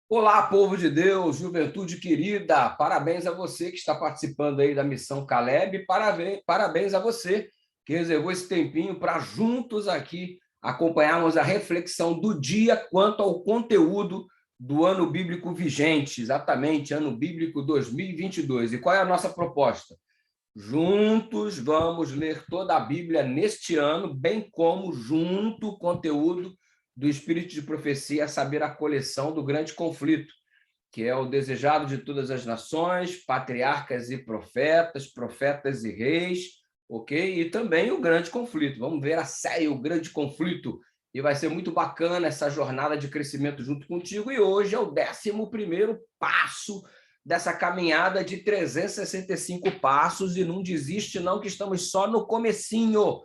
Olá, povo de Deus, juventude querida, parabéns a você que está participando aí da Missão Caleb, parabéns a você que reservou esse tempinho para juntos aqui acompanharmos a reflexão do dia quanto ao conteúdo do ano bíblico vigente, exatamente, ano bíblico 2022. E qual é a nossa proposta? Juntos vamos ler toda a Bíblia neste ano, bem como junto o conteúdo do Espírito de Profecia, a saber, a coleção do Grande Conflito, que é o desejado de todas as nações, patriarcas e profetas, profetas e reis, ok? E também o Grande Conflito. Vamos ver a série O Grande Conflito, e vai ser muito bacana essa jornada de crescimento junto contigo. E hoje é o 11º passo dessa caminhada de 365 passos, e não desiste não, que estamos só no comecinho,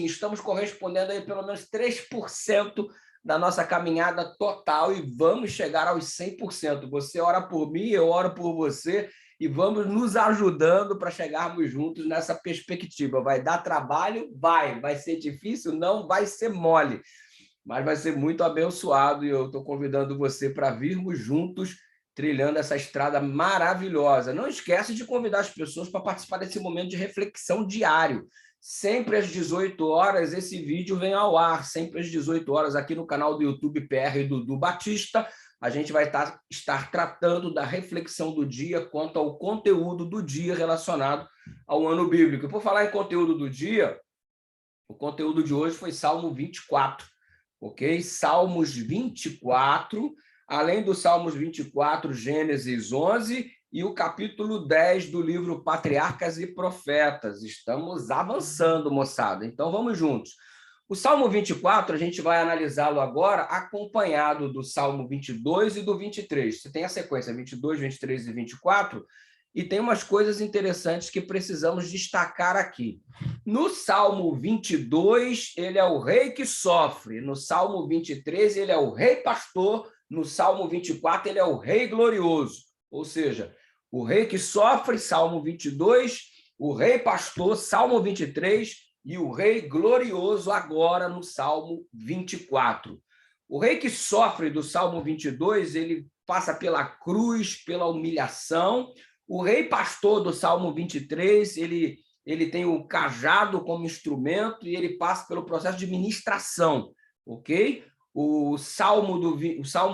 estamos correspondendo aí pelo menos 3% da nossa caminhada total e vamos chegar aos 100%. Você ora por mim, eu oro por você e vamos nos ajudando para chegarmos juntos nessa perspectiva. Vai dar trabalho? Vai ser difícil? Não vai ser mole, mas vai ser muito abençoado e eu estou convidando você para virmos juntos trilhando essa estrada maravilhosa. Não esquece de convidar as pessoas para participar desse momento de reflexão diário. Sempre às 18 horas esse vídeo vem ao ar, sempre às 18 horas aqui no canal do YouTube PR Dudu Batista. A gente vai estar tratando da reflexão do dia quanto ao conteúdo do dia relacionado ao ano bíblico. E por falar em conteúdo do dia, o conteúdo de hoje foi Salmo 24, ok? Salmos 24, além do Salmos 24, Gênesis 11 e o capítulo 10 do livro Patriarcas e Profetas. Estamos avançando, moçada. Então, vamos juntos. O Salmo 24, a gente vai analisá-lo agora acompanhado do Salmo 22 e do 23. Você tem a sequência 22, 23 e 24, e tem umas coisas interessantes que precisamos destacar aqui. No Salmo 22, ele é o rei que sofre. No Salmo 23, ele é o rei pastor. No Salmo 24, ele é o rei glorioso. Ou seja, o rei que sofre, Salmo 22, o rei pastor, Salmo 23, e o rei glorioso agora no Salmo 24. O rei que sofre do Salmo 22, ele passa pela cruz, pela humilhação. O rei pastor do Salmo 23, ele tem o cajado como instrumento e ele passa pelo processo de ministração, ok? O Salmo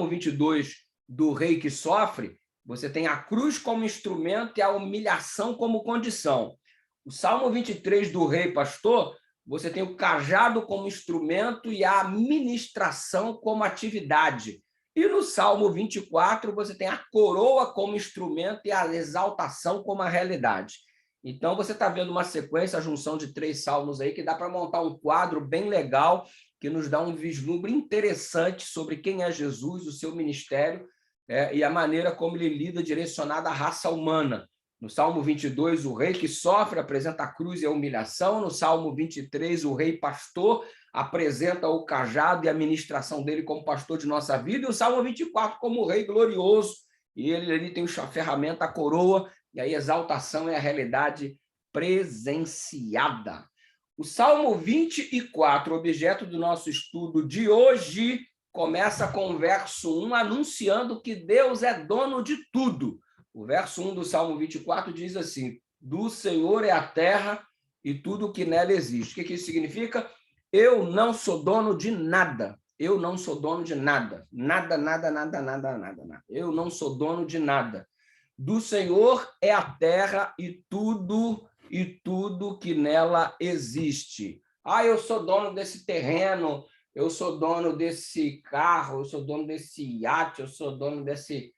22 do rei que sofre, você tem a cruz como instrumento e a humilhação como condição. O Salmo 23 do rei pastor, você tem o cajado como instrumento e a ministração como atividade. E no Salmo 24, você tem a coroa como instrumento e a exaltação como a realidade. Então, você está vendo uma sequência, a junção de 3 salmos aí, que dá para montar um quadro bem legal, que nos dá um vislumbre interessante sobre quem é Jesus, o seu ministério, e a maneira como ele lida direcionado à raça humana. No Salmo 22, o rei que sofre apresenta a cruz e a humilhação. No Salmo 23, o rei pastor apresenta o cajado e a ministração dele como pastor de nossa vida. E o Salmo 24 como o rei glorioso. E ele tem a ferramenta, a coroa, e a exaltação é a realidade presenciada. O Salmo 24, objeto do nosso estudo de hoje, começa com o verso 1, anunciando que Deus é dono de tudo. O verso 1 do Salmo 24 diz assim: do Senhor é a terra e tudo o que nela existe. O que isso significa? Eu não sou dono de nada. Eu não sou dono de nada. Nada, nada, nada, nada, nada, nada. Eu não sou dono de nada. Do Senhor é a terra e tudo que nela existe. Ah, eu sou dono desse terreno, eu sou dono desse carro, eu sou dono desse iate, eu sou dono desse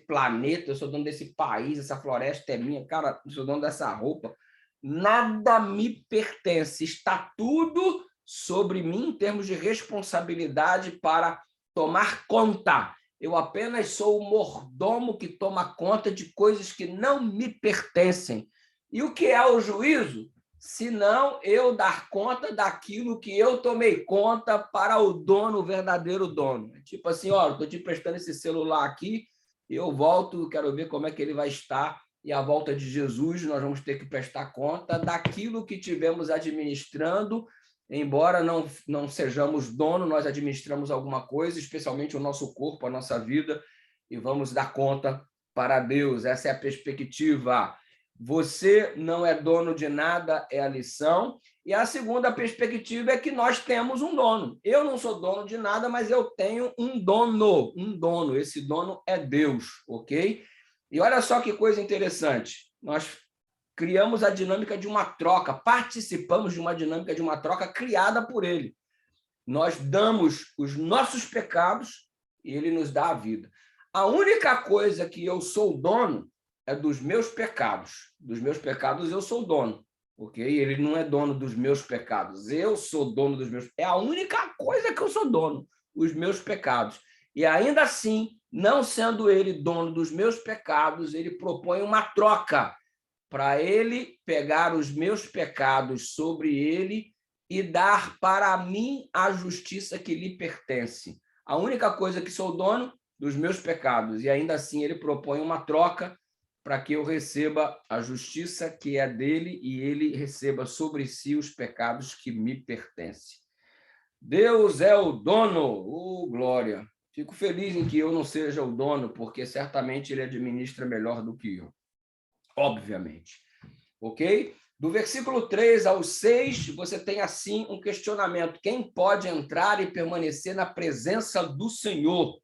planeta, eu sou dono desse país, essa floresta é minha, cara, eu sou dono dessa roupa. Nada me pertence, está tudo sobre mim em termos de responsabilidade para tomar conta. Eu apenas sou o mordomo que toma conta de coisas que não me pertencem. E o que é o juízo? Se não eu dar conta daquilo que eu tomei conta para o dono, o verdadeiro dono. Tipo assim, ó, estou te prestando esse celular aqui, eu volto, quero ver como é que ele vai estar, e à volta de Jesus nós vamos ter que prestar conta daquilo que tivemos administrando embora não sejamos dono, nós administramos alguma coisa, especialmente o nosso corpo, a nossa vida, e vamos dar conta para Deus. Essa é a perspectiva. Você não é dono de nada, é a lição. E a segunda perspectiva é que nós temos um dono. Eu não sou dono de nada, mas eu tenho um dono. Esse dono é Deus, ok? E olha só que coisa interessante. Nós criamos a dinâmica de uma troca, participamos de uma dinâmica de uma troca criada por ele. Nós damos os nossos pecados e ele nos dá a vida. A única coisa que eu sou dono é dos meus pecados. Dos meus pecados eu sou dono, ok? Ele não é dono dos meus pecados. Eu sou dono dos meus. É a única coisa que eu sou dono, os meus pecados. E ainda assim, não sendo ele dono dos meus pecados, ele propõe uma troca para ele pegar os meus pecados sobre ele e dar para mim a justiça que lhe pertence. A única coisa que sou dono dos meus pecados. E ainda assim ele propõe uma troca para que eu receba a justiça que é dele e ele receba sobre si os pecados que me pertencem. Deus é o dono, glória. Fico feliz em que eu não seja o dono, porque certamente ele administra melhor do que eu. Obviamente. Ok? Do versículo 3 ao 6, você tem assim um questionamento. Quem pode entrar e permanecer na presença do Senhor?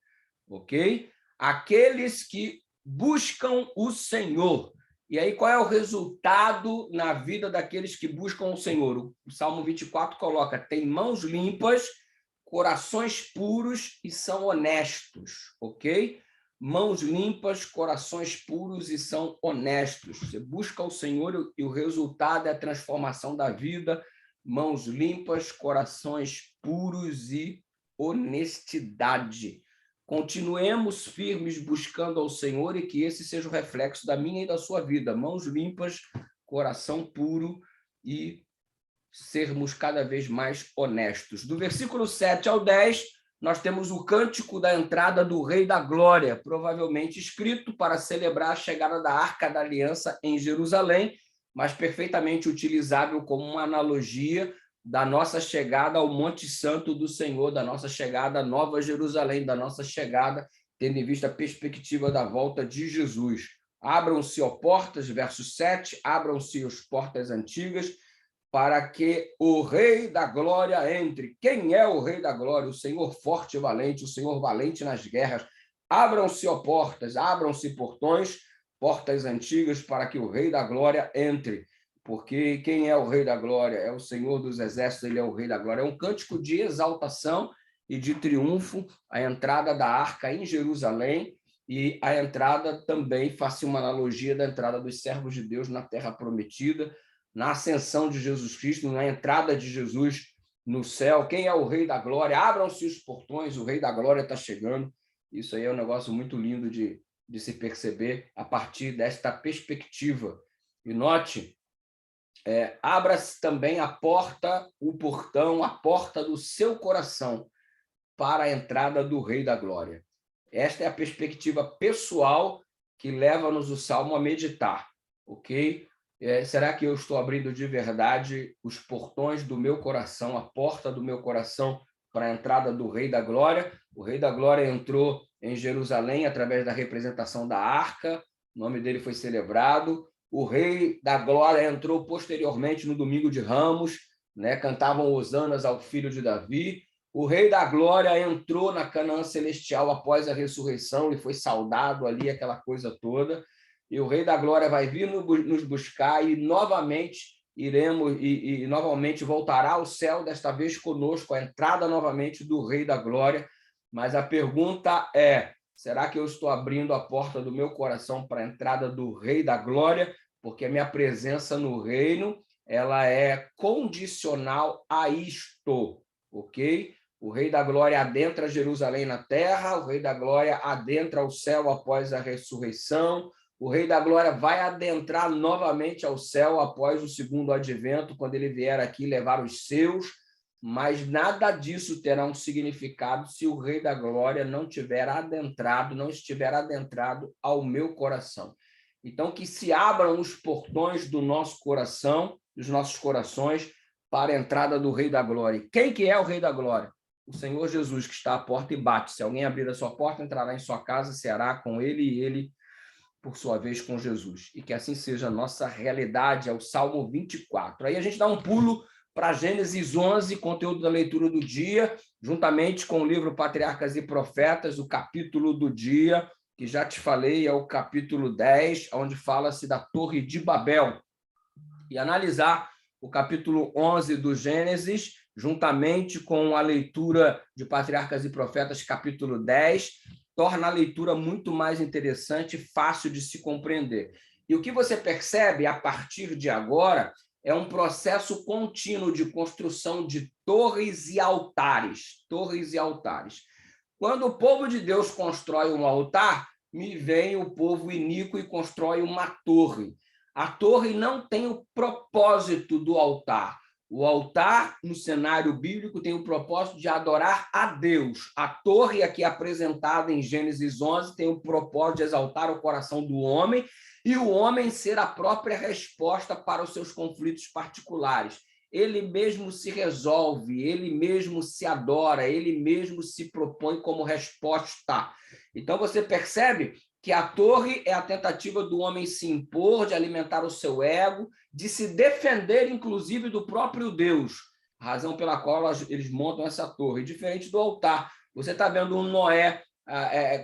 Ok? Aqueles que buscam o Senhor. E aí, qual é o resultado na vida daqueles que buscam o Senhor? O Salmo 24 coloca: tem mãos limpas, corações puros e são honestos, ok? Mãos limpas, corações puros e são honestos. Você busca o Senhor e o resultado é a transformação da vida. Mãos limpas, corações puros e honestidade. Continuemos firmes buscando ao Senhor e que esse seja o reflexo da minha e da sua vida. Mãos limpas, coração puro e sermos cada vez mais honestos. Do versículo 7 ao 10, nós temos o cântico da entrada do Rei da Glória, provavelmente escrito para celebrar a chegada da Arca da Aliança em Jerusalém, mas perfeitamente utilizável como uma analogia da nossa chegada ao Monte Santo do Senhor, da nossa chegada à Nova Jerusalém, da nossa chegada, tendo em vista a perspectiva da volta de Jesus. Abram-se, ó portas, verso 7, abram-se as portas antigas, para que o Rei da Glória entre. Quem é o Rei da Glória? O Senhor forte e valente, o Senhor valente nas guerras. Abram-se, ó portas, abram-se portões, portas antigas, para que o Rei da Glória entre. Porque quem é o Rei da Glória? É o Senhor dos Exércitos, ele é o Rei da Glória. É um cântico de exaltação e de triunfo, a entrada da arca em Jerusalém, e a entrada também, faço uma analogia da entrada dos servos de Deus na Terra Prometida, na ascensão de Jesus Cristo, na entrada de Jesus no céu. Quem é o Rei da Glória? Abram-se os portões, o Rei da Glória está chegando. Isso aí é um negócio muito lindo de se perceber a partir desta perspectiva. E note, abra-se também a porta, o portão, a porta do seu coração para a entrada do Rei da Glória. Esta é a perspectiva pessoal que leva-nos o Salmo a meditar, ok? Será que eu estou abrindo de verdade os portões do meu coração, a porta do meu coração para a entrada do Rei da Glória? O Rei da Glória entrou em Jerusalém através da representação da arca, o nome dele foi celebrado. O Rei da Glória entrou posteriormente no Domingo de Ramos, né? Cantavam hosanas ao filho de Davi. O Rei da Glória entrou na Canaã Celestial após a ressurreição e foi saudado ali, aquela coisa toda. E o Rei da Glória vai vir nos buscar e novamente iremos e novamente voltará ao céu, desta vez conosco, a entrada novamente do Rei da Glória. Mas a pergunta é: será que eu estou abrindo a porta do meu coração para a entrada do Rei da Glória? Porque a minha presença no reino, ela é condicional a isto, ok? O Rei da Glória adentra Jerusalém na terra, o Rei da Glória adentra o céu após a ressurreição, o Rei da Glória vai adentrar novamente ao céu após o segundo advento, quando ele vier aqui levar os seus, mas nada disso terá um significado se o Rei da Glória não estiver adentrado ao meu coração. Então, que se abram os portões do nosso coração, dos nossos corações, para a entrada do Rei da Glória. Quem que é o Rei da Glória? O Senhor Jesus, que está à porta e bate. Se alguém abrir a sua porta, entrará em sua casa, ceará com ele e ele, por sua vez, com Jesus. E que assim seja a nossa realidade, é o Salmo 24. Aí a gente dá um pulo para Gênesis 11, conteúdo da leitura do dia, juntamente com o livro Patriarcas e Profetas, o capítulo do dia, que já te falei, é o capítulo 10, onde fala-se da Torre de Babel. E analisar o capítulo 11 do Gênesis, juntamente com a leitura de Patriarcas e Profetas, capítulo 10, torna a leitura muito mais interessante e fácil de se compreender. E o que você percebe a partir de agora é um processo contínuo de construção de torres e altares. Torres e altares. Quando o povo de Deus constrói um altar, me vem o povo iníquo e constrói uma torre. A torre não tem o propósito do altar. O altar, no cenário bíblico, tem o propósito de adorar a Deus. A torre, aqui apresentada em Gênesis 11, tem o propósito de exaltar o coração do homem e o homem ser a própria resposta para os seus conflitos particulares. Ele mesmo se resolve, ele mesmo se adora, ele mesmo se propõe como resposta. Então, você percebe que a torre é a tentativa do homem se impor, de alimentar o seu ego, de se defender, inclusive, do próprio Deus, a razão pela qual eles montam essa torre. Diferente do altar. Você está vendo um Noé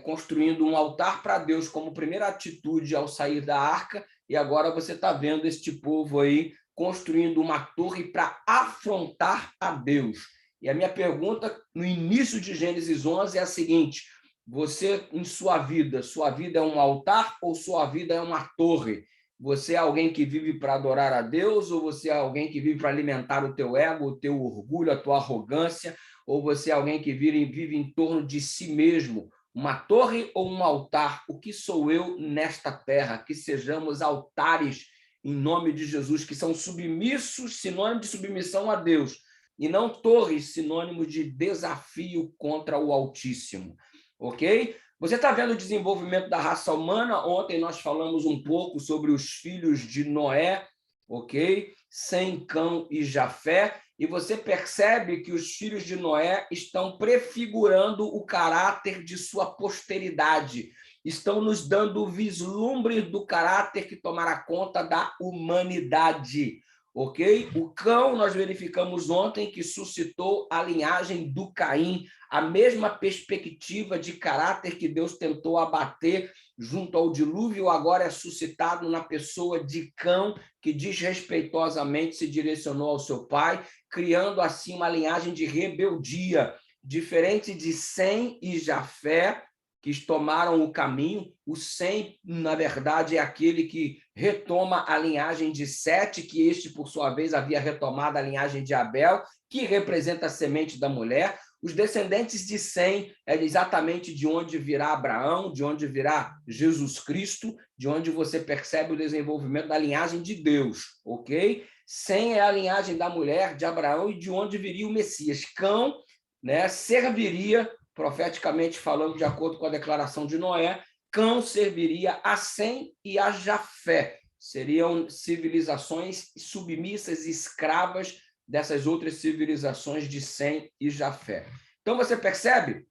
construindo um altar para Deus como primeira atitude ao sair da arca, e agora você está vendo este povo aí construindo uma torre para afrontar a Deus. E a minha pergunta no início de Gênesis 11 é a seguinte: você, em sua vida é um altar ou sua vida é uma torre? Você é alguém que vive para adorar a Deus ou você é alguém que vive para alimentar o teu ego, o teu orgulho, a tua arrogância? Ou você é alguém que vive em torno de si mesmo? Uma torre ou um altar? O que sou eu nesta terra? Que sejamos altares em nome de Jesus, que são submissos, sinônimo de submissão a Deus, e não torres, sinônimo de desafio contra o Altíssimo. Ok? Você está vendo o desenvolvimento da raça humana? Ontem nós falamos um pouco sobre os filhos de Noé, ok? Sem, Cão e Jafé, e você percebe que os filhos de Noé estão prefigurando o caráter de sua posteridade, estão nos dando o vislumbre do caráter que tomará conta da humanidade. Ok? O Cão, nós verificamos ontem que suscitou a linhagem do Caim, a mesma perspectiva de caráter que Deus tentou abater junto ao dilúvio, agora é suscitado na pessoa de Cão, que desrespeitosamente se direcionou ao seu pai, criando assim uma linhagem de rebeldia, diferente de Sem e Jafé, que tomaram o caminho. O Sem, na verdade, é aquele que retoma a linhagem de Sete, que este, por sua vez, havia retomado a linhagem de Abel, que representa a semente da mulher. Os descendentes de Sem é exatamente de onde virá Abraão, de onde virá Jesus Cristo, de onde você percebe o desenvolvimento da linhagem de Deus, ok? Sem é a linhagem da mulher, de Abraão, e de onde viria o Messias. Cão, né, serviria, profeticamente falando, de acordo com a declaração de Noé, Cão serviria a Sem e a Jafé. Seriam civilizações submissas e escravas dessas outras civilizações de Sem e Jafé. Então, você percebe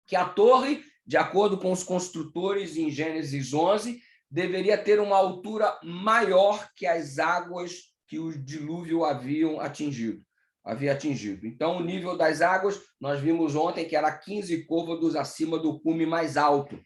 que a torre, de acordo com os construtores em Gênesis 11, deveria ter uma altura maior que as águas que o dilúvio havia atingido. Então, o nível das águas, nós vimos ontem que era 15 côvados acima do cume mais alto.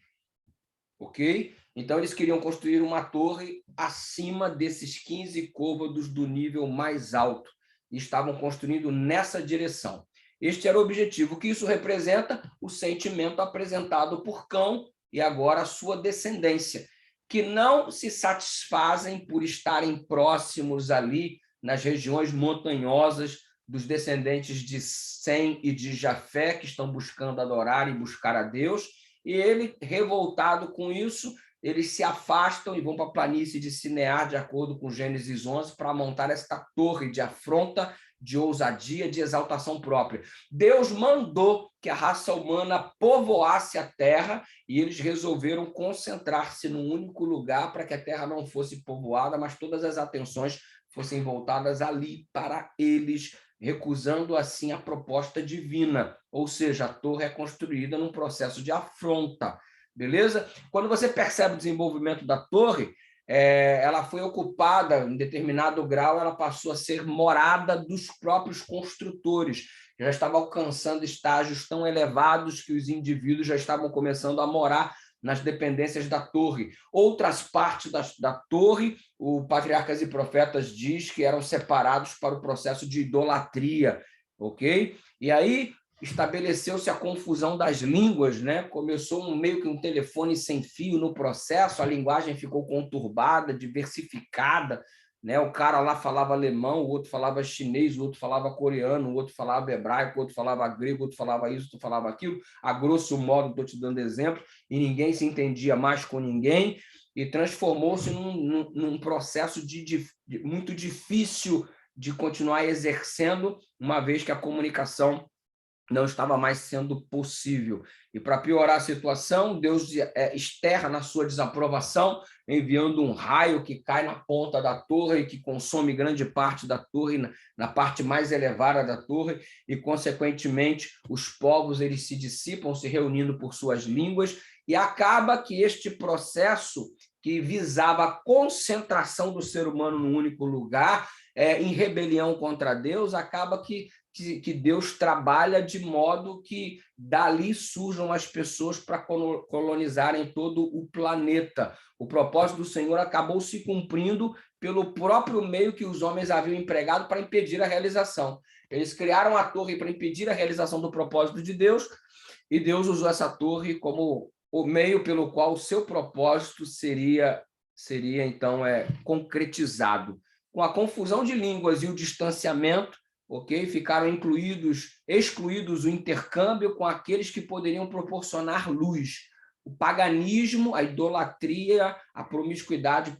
Ok? Então, eles queriam construir uma torre acima desses 15 côvados do nível mais alto. E estavam construindo nessa direção. Este era o objetivo. O que isso representa? O sentimento apresentado por Cão e agora a sua descendência, que não se satisfazem por estarem próximos ali nas regiões montanhosas dos descendentes de Sem e de Jafé, que estão buscando adorar e buscar a Deus, e ele, revoltado com isso, eles se afastam e vão para a planície de Sinear, de acordo com Gênesis 11, para montar esta torre de afronta, de ousadia, de exaltação própria. Deus mandou que a raça humana povoasse a terra e eles resolveram concentrar-se num único lugar para que a terra não fosse povoada, mas todas as atenções fossem voltadas ali para eles, recusando assim a proposta divina. Ou seja, a torre é construída num processo de afronta, beleza? Quando você percebe o desenvolvimento da torre, ela foi ocupada em determinado grau, ela passou a ser morada dos próprios construtores, que já estava alcançando estágios tão elevados que os indivíduos já estavam começando a morar nas dependências da torre. Outras partes da torre, o Patriarcas e Profetas diz que eram separados para o processo de idolatria, ok? E aí estabeleceu-se a confusão das línguas, né? Começou meio que um telefone sem fio no processo, a linguagem ficou conturbada, diversificada, né? O cara lá falava alemão, o outro falava chinês, o outro falava coreano, o outro falava hebraico, o outro falava grego, o outro falava isso, o outro falava aquilo. A grosso modo, estou te dando exemplo, e ninguém se entendia mais com ninguém, e transformou-se num processo muito difícil de continuar exercendo, uma vez que a comunicação não estava mais sendo possível. E para piorar a situação, Deus externa na sua desaprovação, enviando um raio que cai na ponta da torre e que consome grande parte da torre, na parte mais elevada da torre, e, consequentemente, os povos eles se dissipam, se reunindo por suas línguas, e acaba que este processo que visava a concentração do ser humano num único lugar, em rebelião contra Deus, acaba que Deus trabalha de modo que dali surjam as pessoas para colonizarem todo o planeta. O propósito do Senhor acabou se cumprindo pelo próprio meio que os homens haviam empregado para impedir a realização. Eles criaram a torre para impedir a realização do propósito de Deus, e Deus usou essa torre como o meio pelo qual o seu propósito seria então, concretizado. Com a confusão de línguas e o distanciamento, ok? Ficaram excluídos o intercâmbio com aqueles que poderiam proporcionar luz. O paganismo, a idolatria, a promiscuidade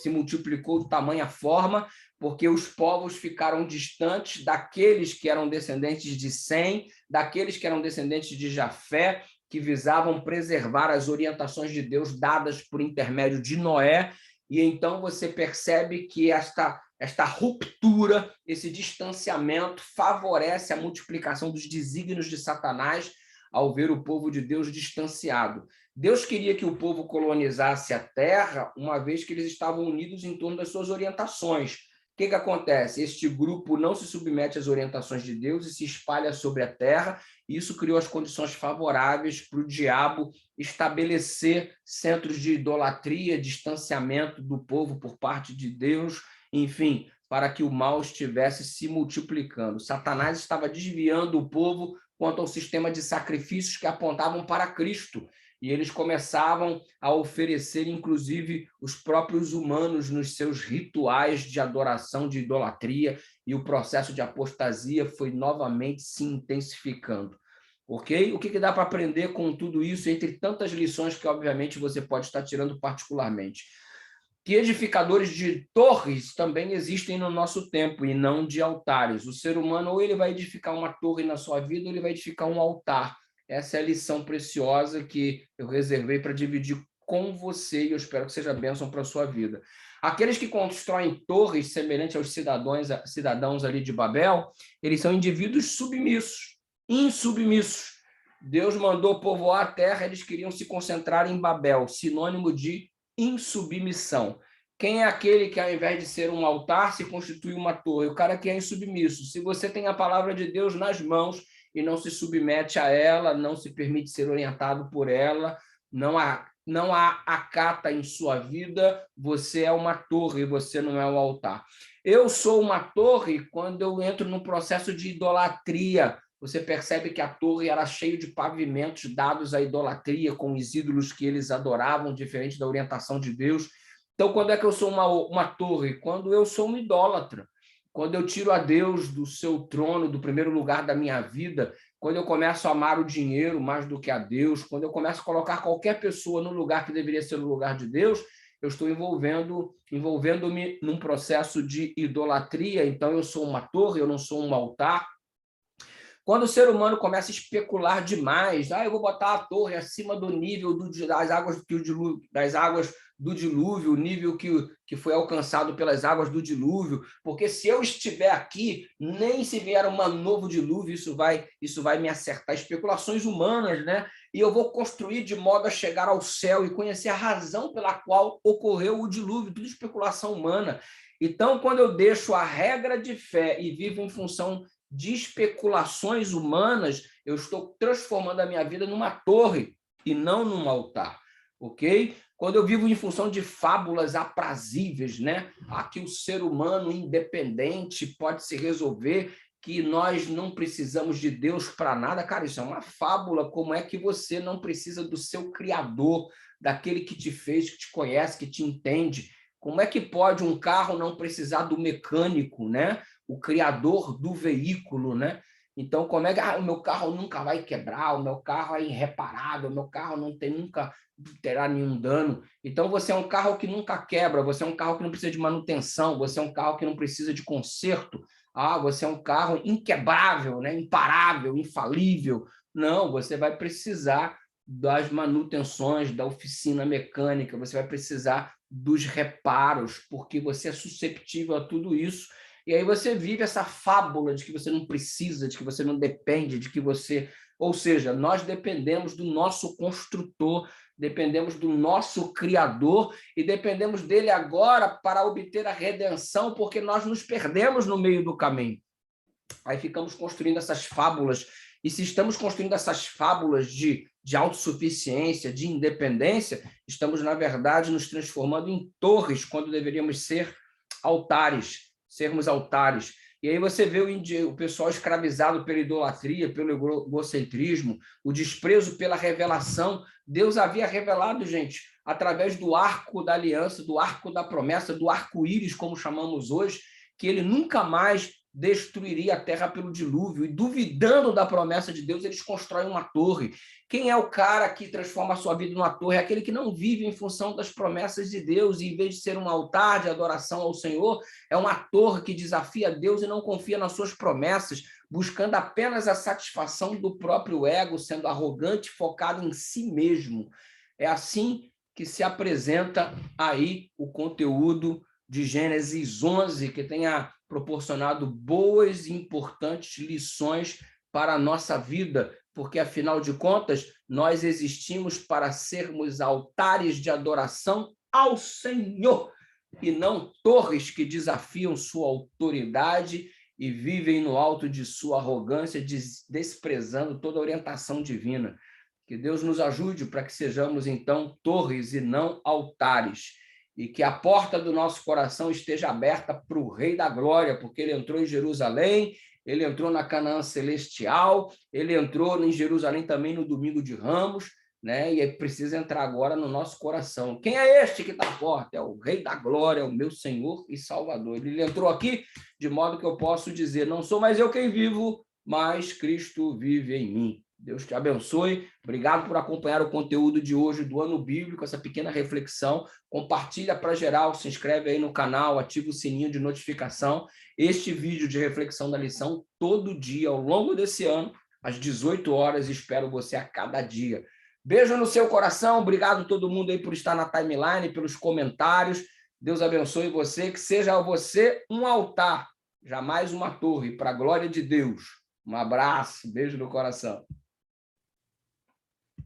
se multiplicou de tamanha forma, porque os povos ficaram distantes daqueles que eram descendentes de Sem, daqueles que eram descendentes de Jafé, que visavam preservar as orientações de Deus dadas por intermédio de Noé. E então você percebe que esta ruptura, esse distanciamento favorece a multiplicação dos desígnios de Satanás ao ver o povo de Deus distanciado. Deus queria que o povo colonizasse a terra, uma vez que eles estavam unidos em torno das suas orientações. O que acontece? Este grupo não se submete às orientações de Deus e se espalha sobre a terra, e isso criou as condições favoráveis para o diabo estabelecer centros de idolatria, distanciamento do povo por parte de Deus, enfim, para que o mal estivesse se multiplicando. Satanás estava desviando o povo quanto ao sistema de sacrifícios que apontavam para Cristo, e eles começavam a oferecer, inclusive, os próprios humanos nos seus rituais de adoração, de idolatria, e o processo de apostasia foi novamente se intensificando. Ok? O que dá para aprender com tudo isso, entre tantas lições que, obviamente, você pode estar tirando particularmente? Que edificadores de torres também existem no nosso tempo, e não de altares. O ser humano, ou ele vai edificar uma torre na sua vida, ou ele vai edificar um altar. Essa é a lição preciosa que eu reservei para dividir com você, e eu espero que seja bênção para a sua vida. Aqueles que constroem torres semelhantes aos cidadãos ali de Babel, eles são indivíduos submissos, insubmissos. Deus mandou povoar a terra, eles queriam se concentrar em Babel, sinônimo de insubmissão. Quem é aquele que, ao invés de ser um altar, se constitui uma torre? O cara que é insubmisso. Se você tem a palavra de Deus nas mãos e não se submete a ela, não se permite ser orientado por ela, não há acata em sua vida, você é uma torre, você não é um altar. Eu sou uma torre quando eu entro num processo de idolatria. Você percebe que a torre era cheia de pavimentos dados à idolatria, com os ídolos que eles adoravam, diferente da orientação de Deus. Então, quando é que eu sou uma torre? Quando eu sou um idólatra. Quando eu tiro a Deus do seu trono, do primeiro lugar da minha vida, quando eu começo a amar o dinheiro mais do que a Deus, quando eu começo a colocar qualquer pessoa no lugar que deveria ser o lugar de Deus, eu estou envolvendo-me num processo de idolatria. Então, eu sou uma torre, eu não sou um altar. Quando o ser humano começa a especular demais, eu vou botar a torre acima do nível das águas do dilúvio, o nível que foi alcançado pelas águas do dilúvio, porque se eu estiver aqui, nem se vier um novo dilúvio, isso vai me acertar. Especulações humanas, né? E eu vou construir de modo a chegar ao céu e conhecer a razão pela qual ocorreu o dilúvio, tudo especulação humana. Então, quando eu deixo a regra de fé e vivo em função de especulações humanas, eu estou transformando a minha vida numa torre e não num altar, ok? Quando eu vivo em função de fábulas aprazíveis, né? Aqui o ser humano independente pode se resolver, que nós não precisamos de Deus para nada. Cara, isso é uma fábula. Como é que você não precisa do seu Criador, daquele que te fez, que te conhece, que te entende? Como é que pode um carro não precisar do mecânico, né? O criador do veículo, né? Então, como é que o meu carro nunca vai quebrar, o meu carro é irreparável, o meu carro nunca terá nenhum dano. Então, você é um carro que nunca quebra, você é um carro que não precisa de manutenção, você é um carro que não precisa de conserto. Você é um carro inquebrável, né? Imparável, infalível. Não, você vai precisar das manutenções, da oficina mecânica, você vai precisar dos reparos, porque você é susceptível a tudo isso. E aí você vive essa fábula de que você não precisa, de que você não depende, de que você... Ou seja, nós dependemos do nosso construtor, dependemos do nosso Criador e dependemos dele agora para obter a redenção, porque nós nos perdemos no meio do caminho. Aí ficamos construindo essas fábulas, e se estamos construindo essas fábulas de autossuficiência, de independência, estamos, na verdade, nos transformando em torres, quando deveríamos ser altares, sermos altares. E aí você vê o pessoal escravizado pela idolatria, pelo egocentrismo, o desprezo pela revelação. Deus havia revelado, gente, através do arco da aliança, do arco da promessa, do arco-íris, como chamamos hoje, que ele nunca mais destruiria a terra pelo dilúvio, e duvidando da promessa de Deus, eles constroem uma torre. Quem é o cara que transforma a sua vida numa torre? É aquele que não vive em função das promessas de Deus, e em vez de ser um altar de adoração ao Senhor, é uma torre que desafia Deus e não confia nas suas promessas, buscando apenas a satisfação do próprio ego, sendo arrogante, focado em si mesmo. É assim que se apresenta aí o conteúdo de Gênesis 11, que tenha proporcionado boas e importantes lições para a nossa vida, porque, afinal de contas, nós existimos para sermos altares de adoração ao Senhor, e não torres que desafiam sua autoridade e vivem no alto de sua arrogância, desprezando toda a orientação divina. Que Deus nos ajude para que sejamos, então, torres e não altares, e que a porta do nosso coração esteja aberta para o Rei da Glória, porque ele entrou em Jerusalém, ele entrou na Canaã celestial, ele entrou em Jerusalém também no domingo de Ramos, né? E ele precisa entrar agora no nosso coração. Quem é este que está à porta? É o Rei da Glória, é o meu Senhor e Salvador. Ele entrou aqui de modo que eu posso dizer, não sou mais eu quem vivo, mas Cristo vive em mim. Deus te abençoe. Obrigado por acompanhar o conteúdo de hoje do Ano Bíblico, essa pequena reflexão. Compartilha para geral, se inscreve aí no canal, ativa o sininho de notificação. Este vídeo de reflexão da lição, todo dia, ao longo desse ano, às 18 horas, espero você a cada dia. Beijo no seu coração, obrigado a todo mundo aí por estar na timeline, pelos comentários. Deus abençoe você, que seja você um altar, jamais uma torre, para a glória de Deus. Um abraço, beijo no coração.